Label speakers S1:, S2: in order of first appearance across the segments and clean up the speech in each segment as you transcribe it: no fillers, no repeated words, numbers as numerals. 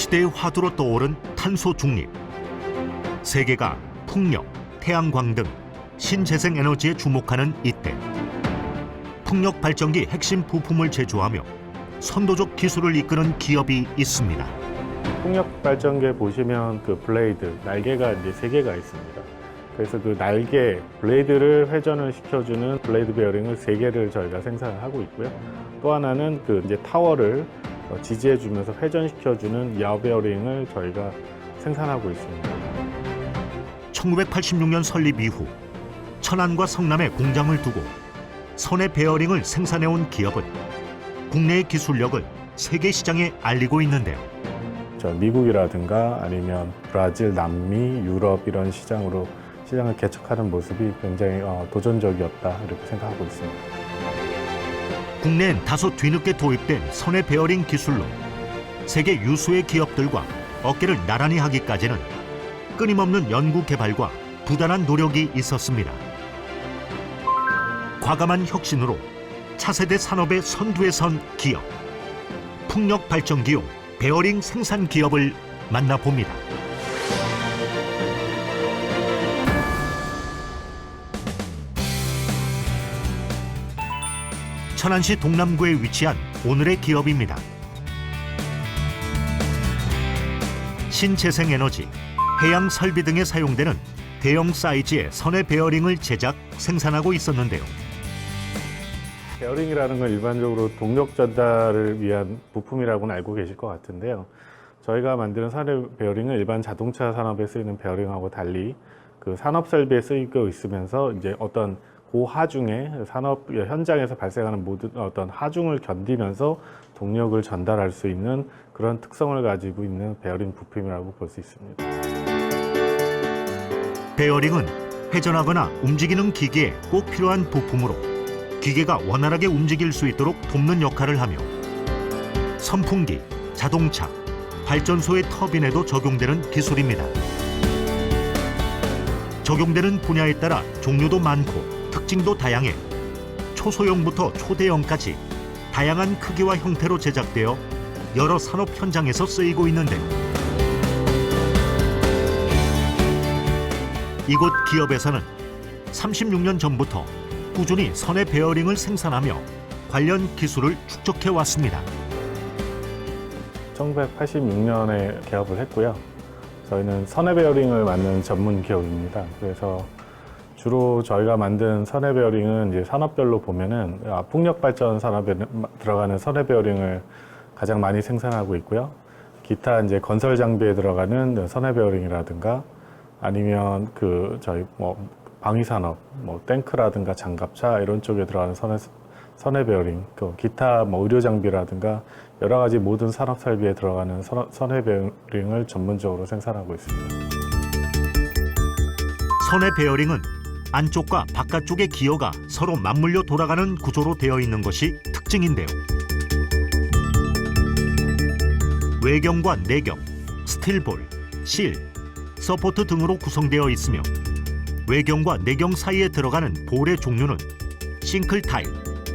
S1: 시대의 화두로 떠오른 탄소 중립. 세계가 풍력, 태양광 등 신재생 에너지에 주목하는 이때 풍력 발전기 핵심 부품을 제조하며 선도적 기술을 이끄는 기업이 있습니다.
S2: 풍력 발전기에 보시면 그 블레이드, 날개가 이제 3개가 있습니다. 그래서 그 날개, 블레이드를 회전을 시켜주는 블레이드 베어링을 3개를 저희가 생산을 하고 있고요. 또 하나는 그 이제 타워를 지지해주면서 회전시켜주는 야우 베어링을 저희가 생산하고 있습니다.
S1: 1986년 설립 이후 천안과 성남에 공장을 두고 선의 베어링을 생산해온 기업은 국내의 기술력을 세계 시장에 알리고 있는데요.
S2: 미국이라든가 아니면 브라질, 남미, 유럽 이런 시장을 개척하는 모습이 굉장히 도전적이었다 이렇게 생각하고 있습니다.
S1: 국내엔 다소 뒤늦게 도입된 선의 베어링 기술로 세계 유수의 기업들과 어깨를 나란히 하기까지는 끊임없는 연구 개발과 부단한 노력이 있었습니다. 과감한 혁신으로 차세대 산업의 선두에 선 기업, 풍력 발전기용 베어링 생산 기업을 만나봅니다. 천안시 동남구에 위치한 오늘의 기업입니다. 신재생에너지, 해양 설비 등에 사용되는 대형 사이즈의 선의 베어링을 제작, 생산하고 있었는데요.
S2: 베어링이라는 건 일반적으로 동력 전달을 위한 부품이라고는 알고 계실 것 같은데요. 저희가 만드는 선의 베어링은 일반 자동차 산업에 쓰이는 베어링하고 달리 그 산업 설비에 쓰이고 있으면서 이제 어떤 고하중의 산업 현장에서 발생하는 모든 어떤 하중을 견디면서 동력을 전달할 수 있는 그런 특성을 가지고 있는 베어링 부품이라고 볼 수 있습니다.
S1: 베어링은 회전하거나 움직이는 기계에 꼭 필요한 부품으로 기계가 원활하게 움직일 수 있도록 돕는 역할을 하며 선풍기, 자동차, 발전소의 터빈에도 적용되는 기술입니다. 적용되는 분야에 따라 종류도 많고 특징도 다양해 초소형부터 초대형까지 다양한 크기와 형태로 제작되어 여러 산업 현장에서 쓰이고 있는데 이곳 기업에서는 36년 전부터 꾸준히 선의 베어링을 생산하며 관련 기술을 축적해 왔습니다.
S2: 1986년에 개업을 했고요. 저희는 선의 베어링을 만드는 전문 기업입니다. 그래서 주로 저희가 만든 선의 베어링은 이제 산업별로 보면은 풍력 발전 산업에 들어가는 선의 베어링을 가장 많이 생산하고 있고요. 기타 이제 건설 장비에 들어가는 선의 베어링이라든가 아니면 그 저희 방위 산업, 탱크라든가 장갑차 이런 쪽에 들어가는 선의 베어링, 기타 의료 장비라든가 여러 가지 모든 산업 설비에 들어가는 선의 베어링을 전문적으로 생산하고 있습니다.
S1: 선의 베어링은 안쪽과 바깥쪽의 기어가 서로 맞물려 돌아가는 구조로 되어 있는 것이 특징인데요. 외경과 내경, 스틸볼, 실, 서포트 등으로 구성되어 있으며 외경과 내경 사이에 들어가는 볼의 종류는 싱글 타입,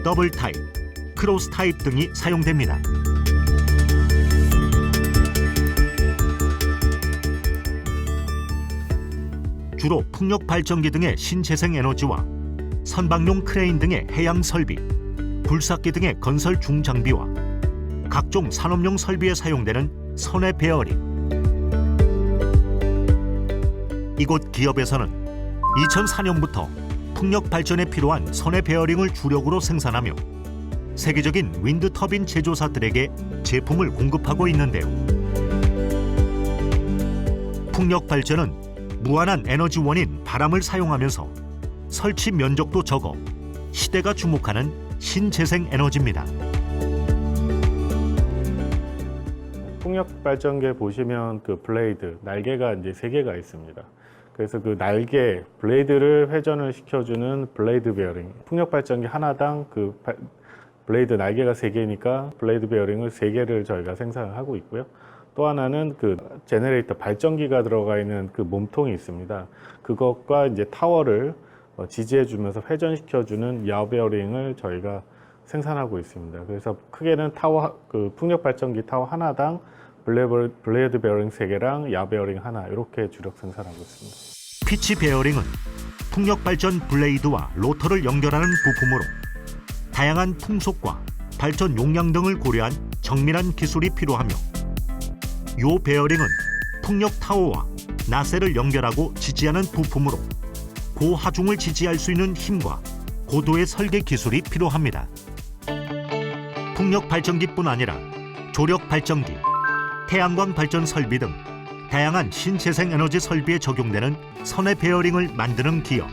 S1: 더블 타입, 크로스 타입 등이 사용됩니다. 주로 풍력 발전기 등의 신재생 에너지와 선박용 크레인 등의 해양 설비, 불삭기 등의 건설 중장비와 각종 산업용 설비에 사용되는 선의 베어링. 이곳 기업에서는 2004년부터 풍력 발전에 필요한 선의 베어링을 주력으로 생산하며 세계적인 윈드 터빈 제조사들에게 제품을 공급하고 있는데요. 풍력 발전은 무한한 에너지원인 바람을 사용하면서 설치 면적도 적어 시대가 주목하는 신재생 에너지입니다.
S2: 풍력 발전기에 보시면 그 블레이드, 날개가 이제 3개가 있습니다. 그래서 그 날개, 블레이드를 회전을 시켜주는 블레이드 베어링. 풍력 발전기 하나당 그 블레이드 날개가 3개니까 블레이드 베어링을 3개를 저희가 생산을 하고 있고요. 또 하나는 그 제너레이터, 발전기가 들어가 있는 그 몸통이 있습니다. 그것과 이제 타워를 지지해주면서 회전시켜주는 야우 베어링을 저희가 생산하고 있습니다. 그래서 크게는 타워, 그 풍력 발전기 타워 하나당 블레이드 베어링 3개랑 야 베어링 하나 이렇게 주력 생산하고 있습니다.
S1: 피치 베어링은 풍력 발전 블레이드와 로터를 연결하는 부품으로 다양한 풍속과 발전 용량 등을 고려한 정밀한 기술이 필요하며, 요 베어링은 풍력 타워와 나셀을 연결하고 지지하는 부품으로 고하중을 지지할 수 있는 힘과 고도의 설계 기술이 필요합니다. 풍력 발전기뿐 아니라 조력 발전기, 태양광 발전 설비 등 다양한 신재생 에너지 설비에 적용되는 선의 베어링을 만드는 기업.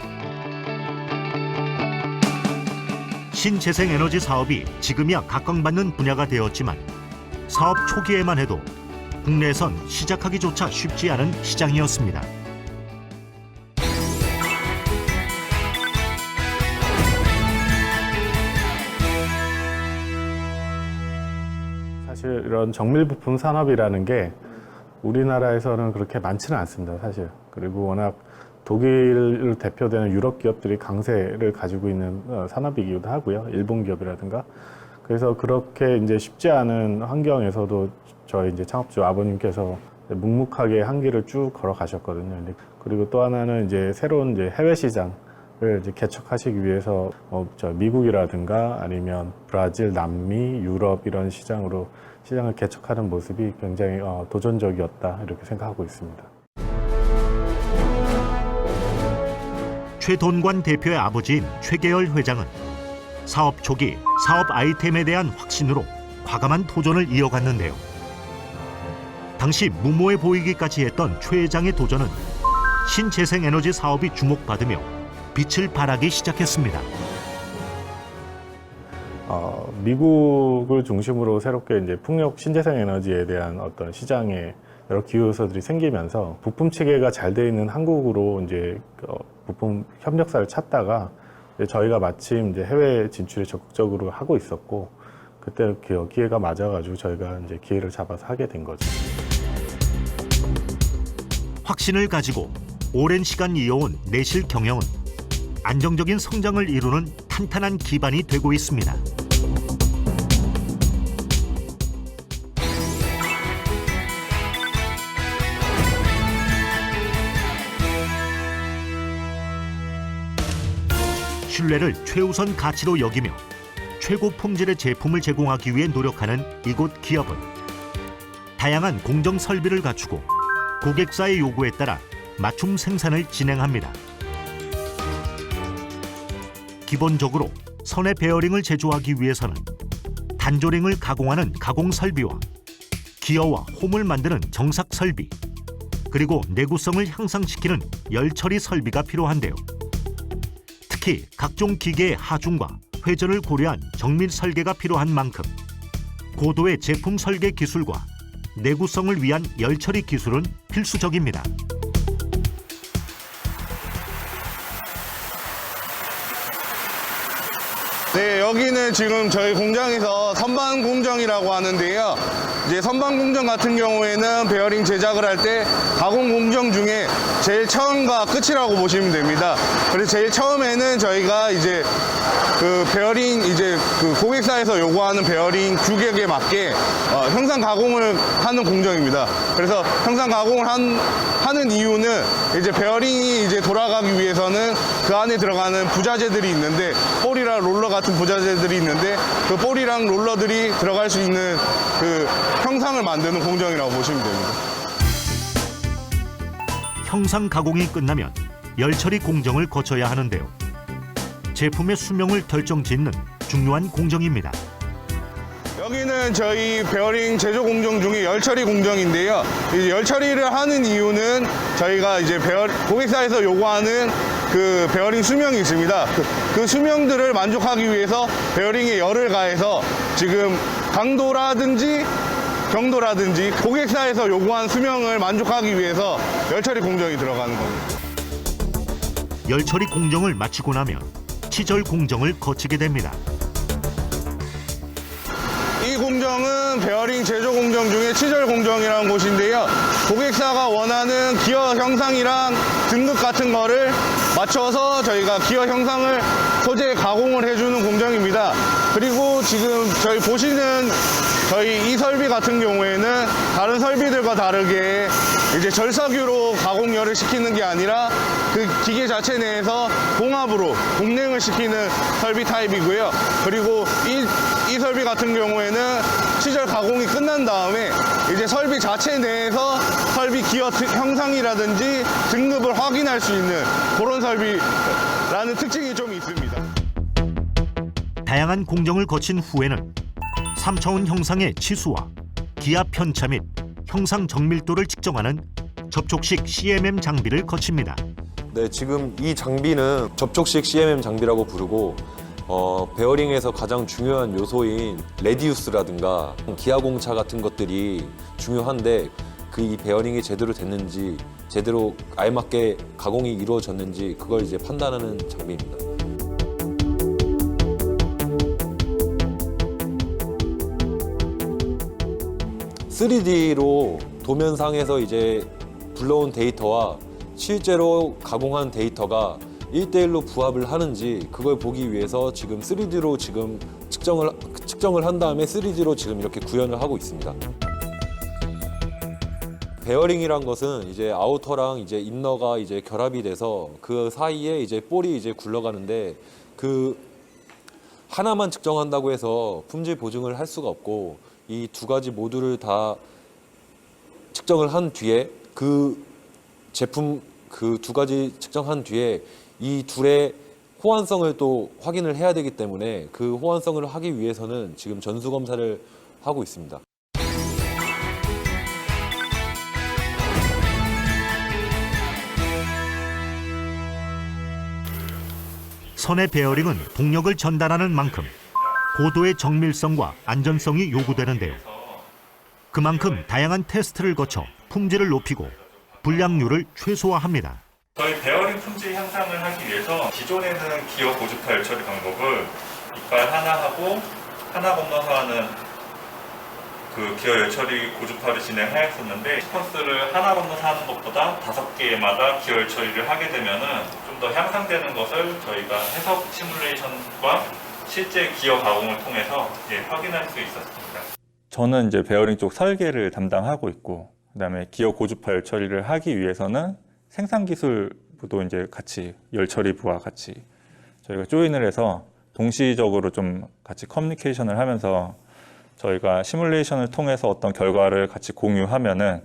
S1: 신재생 에너지 사업이 지금이야 각광받는 분야가 되었지만 사업 초기에만 해도 국내에선 시작하기조차 쉽지 않은 시장이었습니다.
S2: 사실 이런 정밀 부품 산업이라는 게 우리나라에서는 그렇게 많지는 않습니다, 사실. 그리고 워낙 독일을 대표되는 유럽 기업들이 강세를 가지고 있는 산업이기도 하고요. 일본 기업이라든가. 그래서 그렇게 이제 쉽지 않은 환경에서도 저희 이제 창업주 아버님께서 묵묵하게 한 길을 쭉 걸어가셨거든요. 그리고 또 하나는 이제 새로운 이제 해외 시장을 이제 개척하시기 위해서 미국이라든가 아니면 브라질, 남미, 유럽 이런 시장을 개척하는 모습이 굉장히 도전적이었다 이렇게 생각하고 있습니다.
S1: 최돈관 대표의 아버지인 최계열 회장은 사업 초기 사업 아이템에 대한 확신으로 과감한 도전을 이어갔는데요. 당시 무모해 보이기까지 했던 최 회장의 도전은 신재생 에너지 사업이 주목받으며 빛을 발하기 시작했습니다.
S2: 미국을 중심으로 새롭게 이제 풍력 신재생 에너지에 대한 어떤 시장에 여러 기후 요소들이 생기면서 부품 체계가 잘 돼 있는 한국으로 이제 부품 협력사를 찾다가 저희가 마침 이제 해외 진출에 적극적으로 하고 있었고, 그때 기회가 맞아가지고 저희가 이제 기회를 잡아서 하게 된 거죠.
S1: 확신을 가지고 오랜 시간 이어온 내실 경영은 안정적인 성장을 이루는 탄탄한 기반이 되고 있습니다. 신뢰를 최우선 가치로 여기며 최고 품질의 제품을 제공하기 위해 노력하는 이곳 기업은 다양한 공정 설비를 갖추고 고객사의 요구에 따라 맞춤 생산을 진행합니다. 기본적으로 선의 베어링을 제조하기 위해서는 단조링을 가공하는 가공 설비와 기어와 홈을 만드는 정삭 설비, 그리고 내구성을 향상시키는 열 처리 설비가 필요한데요. 특히 각종 기계의 하중과 회전을 고려한 정밀 설계가 필요한 만큼 고도의 제품 설계 기술과 내구성을 위한 열 처리 기술은 필수적입니다.
S3: 네, 여기는 지금 저희 공장에서 선반 공정이라고 하는데요. 이제 선반 공정 같은 경우에는 베어링 제작을 할 때 가공 공정 중에 제일 처음과 끝이라고 보시면 됩니다. 그래서 제일 처음에는 저희가 이제 그 베어링 이제 그 고객사에서 요구하는 베어링 규격에 맞게 형상 가공을 하는 공정입니다. 그래서 형상 가공을 하는 이유는 이제 베어링이 이제 돌아가기 위해서는 그 안에 들어가는 부자재들이 있는데, 볼이랑 롤러 같은 부자재들이 있는데 그 볼이랑 롤러들이 들어갈 수 있는 그 형상을 만드는 공정이라고 보시면 됩니다.
S1: 형상 가공이 끝나면 열 처리 공정을 거쳐야 하는데요. 제품의 수명을 결정짓는 중요한 공정입니다.
S3: 여기는 저희 베어링 제조 공정 중에 열 처리 공정인데요. 이제 열 처리를 하는 이유는 저희가 이제 고객사에서 요구하는 그 베어링 수명이 있습니다. 그 수명들을 만족하기 위해서 베어링에 열을 가해서 지금 강도라든지 경도라든지 고객사에서 요구한 수명을 만족하기 위해서 열 처리 공정이 들어가는 겁니다.
S1: 열 처리 공정을 마치고 나면 치절 공정을 거치게 됩니다.
S3: 이 공정은 베어링 제조 공정 중에 치절 공정이라는 곳인데요. 고객사가 원하는 기어 형상이랑 등급 같은 거를 맞춰서 저희가 기어 형상을 소재 가공을 해주는 공정입니다. 그리고 지금 저희 보시는 저희 이 설비 같은 경우에는 다른 설비들과 다르게 이제 절삭유로 가공열을 시키는 게 아니라 그 기계 자체 내에서 봉합으로 공냉을 시키는 설비 타입이고요. 그리고 이 설비 같은 경우에는 시절 가공이 끝난 다음에 이제 설비 자체 내에서 설비 기어 형상이라든지 등급을 확인할 수 있는 그런 설비라는 특징이 좀 있습니다.
S1: 다양한 공정을 거친 후에는 3차원 형상의 치수와 기압 편차 및 형상 정밀도를 측정하는 접촉식 CMM 장비를 거칩니다.
S4: 네, 지금 이 장비는 접촉식 CMM 장비라고 부르고 베어링에서 가장 중요한 요소인 레디우스라든가 기아공차 같은 것들이 중요한데 그 이 베어링이 제대로 됐는지 제대로 알맞게 가공이 이루어졌는지 그걸 이제 판단하는 장비입니다. (3D로) 도면상에서 이제 불러온 데이터와 실제로 가공한 데이터가 1대1로 부합을 하는지 그걸 보기 위해서 지금 3D로 지금 측정을 한 다음에 3D로 지금 이렇게 구현을 하고 있습니다. 베어링이란 것은 이제 아우터랑 이제 인너가 이제 결합이 돼서 그 사이에 이제 볼이 이제 굴러가는데 그 하나만 측정한다고 해서 품질 보증을 할 수가 없고 이 두 가지 모두를 다 측정을 한 뒤에 그 제품 그 두 가지 측정한 뒤에 이 둘의 호환성을 또 확인을 해야 되기 때문에 그 호환성을 하기 위해서는 지금 전수 검사를 하고 있습니다.
S1: 선의 베어링은 동력을 전달하는 만큼 고도의 정밀성과 안전성이 요구되는데요. 그만큼 다양한 테스트를 거쳐 품질을 높이고 불량률을 최소화합니다.
S5: 저희 베어링 품질 향상을 하기 위해서 기존에는 기어 고주파 열처리 방법을 이빨 하나하고 하나 건너서 하는 그 기어 열처리 고주파를 진행하였었는데 시퀀스를 하나 건너서 하는 것보다 5개마다 기어 열처리를 하게 되면은 좀 더 향상되는 것을 저희가 해석 시뮬레이션과 실제 기어 가공을 통해서 확인할 수 있었습니다.
S6: 저는 이제 베어링 쪽 설계를 담당하고 있고, 그다음에 기어 고주파 열처리를 하기 위해서는 생산 기술부도 이제 같이 열처리부와 같이 저희가 조인을 해서 동시적으로 좀 같이 커뮤니케이션을 하면서 저희가 시뮬레이션을 통해서 어떤 결과를 같이 공유하면은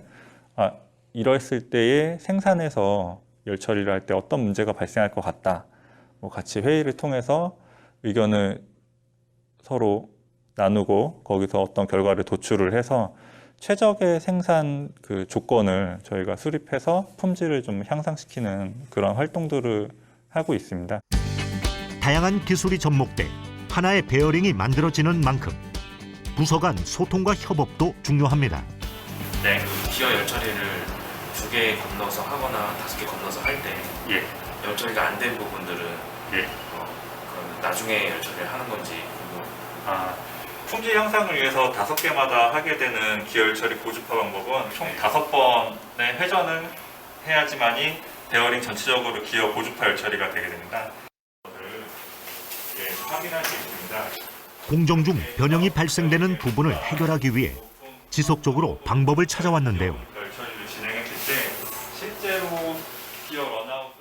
S6: 이랬을 때에 생산에서 열처리를 할 때 어떤 문제가 발생할 것 같다. 뭐 같이 회의를 통해서 의견을 서로 나누고 거기서 어떤 결과를 도출을 해서 최적의 생산 그 조건을 저희가 수립해서 품질을 좀 향상시키는 그런 활동들을 하고 있습니다.
S1: 다양한 기술이 접목돼 하나의 베어링이 만들어지는 만큼 부서 간 소통과 협업도 중요합니다.
S5: 네.
S7: 기어 열처리를 2개 건너서 하거나 5개 건너서 할 때 열처리가 안 된 부분들은 그럼 나중에 열처리를 하는 건지
S5: 품질 향상을 위해서 5개마다 하게 되는 기어 열처리 고주파 방법은 총 5번의 회전을 해야지만이 베어링 전체적으로 기어 고주파 열처리가 되게 됩니다. 확인할 수 있습니다.
S1: 공정 중 변형이 발생되는 부분을 해결하기 위해 지속적으로 방법을 찾아왔는데요.
S5: 열처리를 진행했을 때 실제로 기어 런아웃을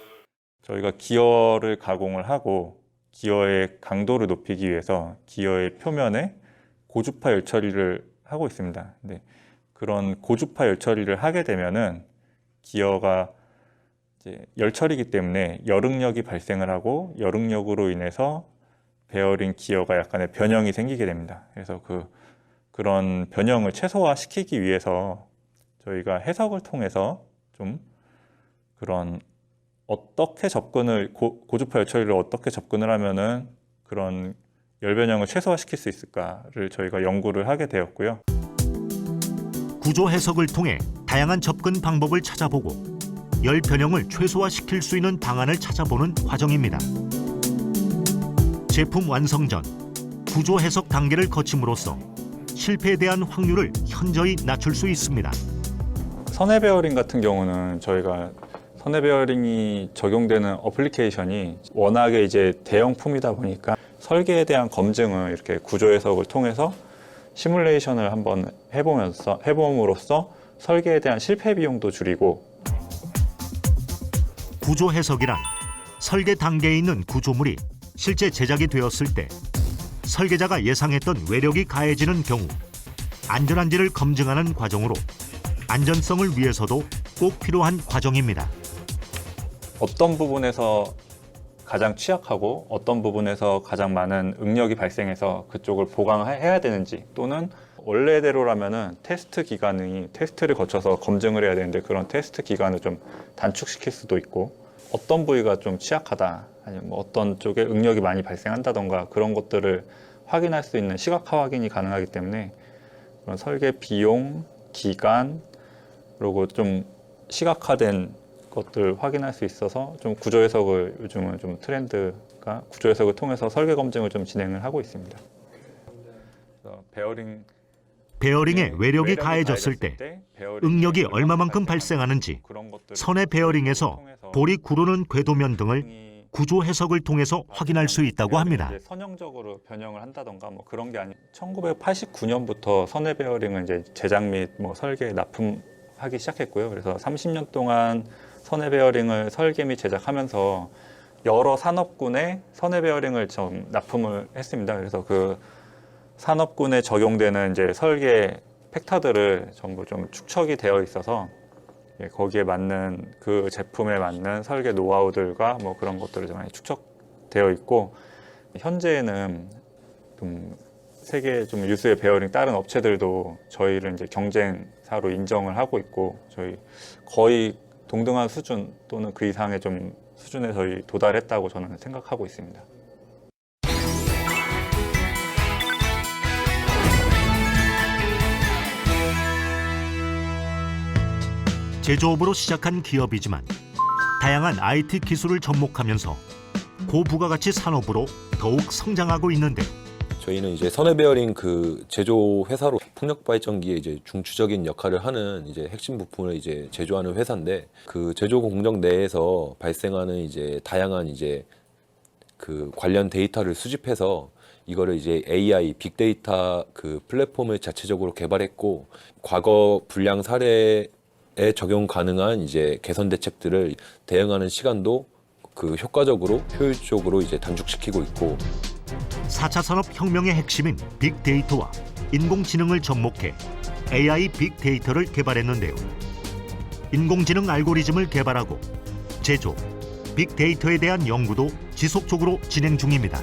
S6: 저희가 기어를 가공을 하고 기어의 강도를 높이기 위해서 기어의 표면에 고주파 열처리를 하고 있습니다. 근데 그런 고주파 열처리를 하게 되면은 기어가 이제 열처리이기 때문에 열응력이 발생을 하고 열응력으로 인해서 베어링 기어가 약간의 변형이 생기게 됩니다. 그래서 그런 변형을 최소화시키기 위해서 저희가 해석을 통해서 좀 그런 어떻게 접근을 고주파 열처리를 어떻게 접근을 하면은 그런 열 변형을 최소화시킬 수 있을까를 저희가 연구를 하게 되었고요.
S1: 구조 해석을 통해 다양한 접근 방법을 찾아보고 열 변형을 최소화시킬 수 있는 방안을 찾아보는 과정입니다. 제품 완성 전 구조 해석 단계를 거침으로써 실패에 대한 확률을 현저히 낮출 수 있습니다.
S6: 선의 베어링 같은 경우는 저희가 선의 베어링이 적용되는 어플리케이션이 워낙에 이제 대형품이다 보니까 설계에 대한 검증을 이렇게 구조 해석을 통해서 시뮬레이션을 한번 해봄으로써 설계에 대한 실패 비용도 줄이고
S1: 구조 해석이란 설계 단계에 있는 구조물이 실제 제작이 되었을 때 설계자가 예상했던 외력이 가해지는 경우 안전한지를 검증하는 과정으로 안전성을 위해서도 꼭 필요한 과정입니다.
S6: 어떤 부분에서 가장 취약하고 어떤 부분에서 가장 많은 응력이 발생해서 그쪽을 보강해야 되는지, 또는 원래대로라면은 테스트를 거쳐서 검증을 해야 되는데 그런 테스트 기간을 좀 단축시킬 수도 있고, 어떤 부위가 좀 취약하다, 아니면 뭐 어떤 쪽에 응력이 많이 발생한다던가 그런 것들을 확인할 수 있는 시각화 확인이 가능하기 때문에 그런 설계 비용, 기간, 그리고 좀 시각화된 것들 확인할 수 있어서 좀 구조 해석을 요즘은 좀 트렌드가 구조 해석을 통해서 설계 검증을 좀 진행을 하고 있습니다. 그래서
S1: 베어링에 외력이 가해졌을 때 응력이 얼마만큼 발생하는지 선의 베어링에서 볼이 구르는 궤도면 등을 구조 해석을 통해서 확인할 수 있다고 합니다.
S6: 선형적으로 변형을 한다던가 뭐 그런 게 아니고 1989년부터 선의 베어링을 이제 제작 및 뭐 설계에 납품하기 시작했고요. 그래서 30년 동안 선의 베어링을 설계 및 제작하면서 여러 산업군에 선의 베어링을 좀 납품을 했습니다. 그래서 그 산업군에 적용되는 이제 설계 팩터들을 전부 좀 축적이 되어 있어서 거기에 맞는 그 제품에 맞는 설계 노하우들과 뭐 그런 것들을 좀 많이 축적되어 있고, 현재는 좀 세계 좀 유수의 베어링 다른 업체들도 저희를 이제 경쟁사로 인정을 하고 있고, 저희 거의 동등한 수준 또는 그 이상의 좀 수준에 저희 도달했다고 저는 생각하고 있습니다.
S1: 제조업으로 시작한 기업이지만 다양한 IT 기술을 접목하면서 고부가가치 산업으로 더욱 성장하고 있는데,
S4: 저희는 이제 선의 베어링 그 제조 회사로 풍력 발전기에 이제 중추적인 역할을 하는 이제 핵심 부품을 이제 제조하는 회사인데, 그 제조 공정 내에서 발생하는 이제 다양한 이제 그 관련 데이터를 수집해서 이거를 이제 AI 빅데이터 그 플랫폼을 자체적으로 개발했고, 과거 불량 사례에 적용 가능한 이제 개선 대책들을 대응하는 시간도 그 효과적으로 효율적으로 이제 단축시키고 있고,
S1: 4차 산업혁명의 핵심인 빅데이터와 인공지능을 접목해 AI 빅데이터를 개발했는데요. 인공지능 알고리즘을 개발하고 제조, 빅데이터에 대한 연구도 지속적으로 진행 중입니다.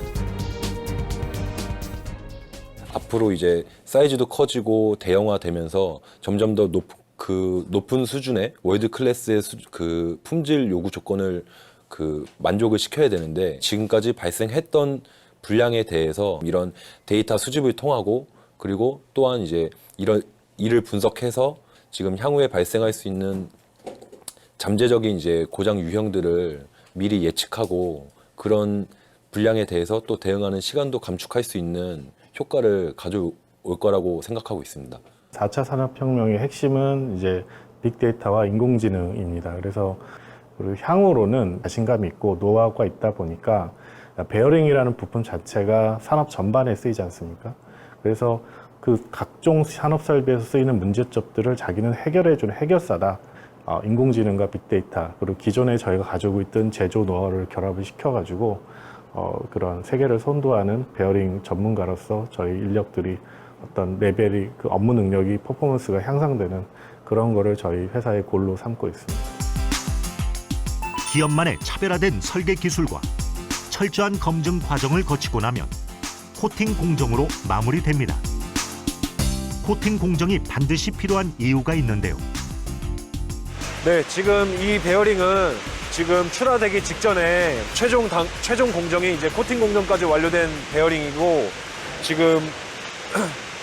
S4: 앞으로 이제 사이즈도 커지고 대형화되면서 점점 더 높은 수준의 월드 클래스의 그 품질 요구 조건을 그 만족을 시켜야 되는데, 지금까지 발생했던 불량에 대해서 이런 데이터 수집을 통하고, 그리고 또한 이제 이런 이를 분석해서 지금 향후에 발생할 수 있는 잠재적인 이제 고장 유형들을 미리 예측하고 그런 불량에 대해서 또 대응하는 시간도 감축할 수 있는 효과를 가져올 거라고 생각하고 있습니다.
S2: 4차 산업혁명의 핵심은 이제 빅데이터와 인공지능입니다. 그래서 향후로는 자신감이 있고 노하우가 있다 보니까 베어링이라는 부품 자체가 산업 전반에 쓰이지 않습니까? 그래서 그 각종 산업 설비에서 쓰이는 문제점들을 자기는 해결해주는 해결사다. 인공지능과 빅데이터, 그리고 기존에 저희가 가지고 있던 제조 노하우를 결합을 시켜가지고 그런 세계를 선도하는 베어링 전문가로서 저희 인력들이 어떤 레벨이 그 업무 능력이 퍼포먼스가 향상되는 그런 거를 저희 회사의 골로 삼고 있습니다.
S1: 기업만의 차별화된 설계 기술과 철저한 검증 과정을 거치고 나면 코팅 공정으로 마무리됩니다. 코팅 공정이 반드시 필요한 이유가 있는데요.
S8: 네, 지금 이 베어링은 지금 출하되기 직전에 최종 공정이 이제 코팅 공정까지 완료된 베어링이고, 지금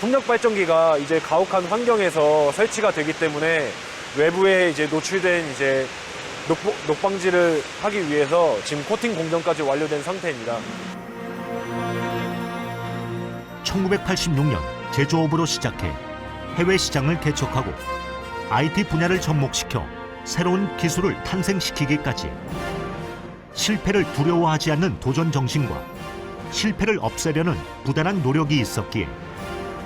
S8: 풍력 발전기가 이제 가혹한 환경에서 설치가 되기 때문에 외부에 이제 노출된 이제 녹방지를 하기 위해서 지금 코팅 공정까지 완료된 상태입니다.
S1: 1986년 제조업으로 시작해 해외 시장을 개척하고 IT 분야를 접목시켜 새로운 기술을 탄생시키기까지 실패를 두려워하지 않는 도전 정신과 실패를 없애려는 부단한 노력이 있었기에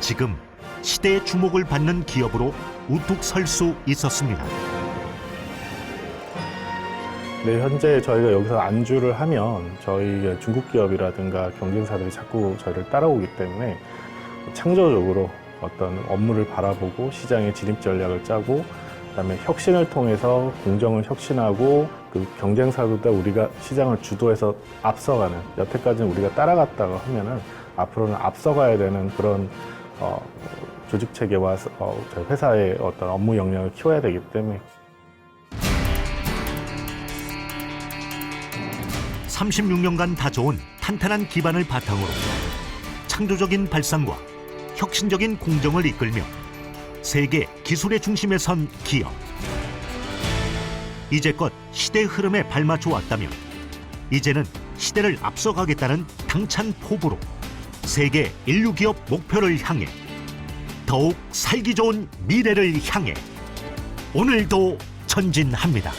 S1: 지금 시대의 주목을 받는 기업으로 우뚝 설 수 있었습니다.
S2: 네, 현재 저희가 여기서 안주를 하면 저희 중국 기업이라든가 경쟁사들이 자꾸 저희를 따라오기 때문에 창조적으로 어떤 업무를 바라보고 시장의 진입 전략을 짜고 그다음에 혁신을 통해서 공정을 혁신하고 그 경쟁사보다 우리가 시장을 주도해서 앞서가는, 여태까지는 우리가 따라갔다고 하면은 앞으로는 앞서가야 되는 그런 조직 체계와 저희 회사의 어떤 업무 역량을 키워야 되기 때문에
S1: 36년간 다져온 탄탄한 기반을 바탕으로 창조적인 발상과 혁신적인 공정을 이끌며 세계 기술의 중심에 선 기업. 이제껏 시대의 흐름에 발맞춰 왔다면 이제는 시대를 앞서가겠다는 당찬 포부로 세계 인류 기업 목표를 향해 더욱 살기 좋은 미래를 향해 오늘도 전진합니다.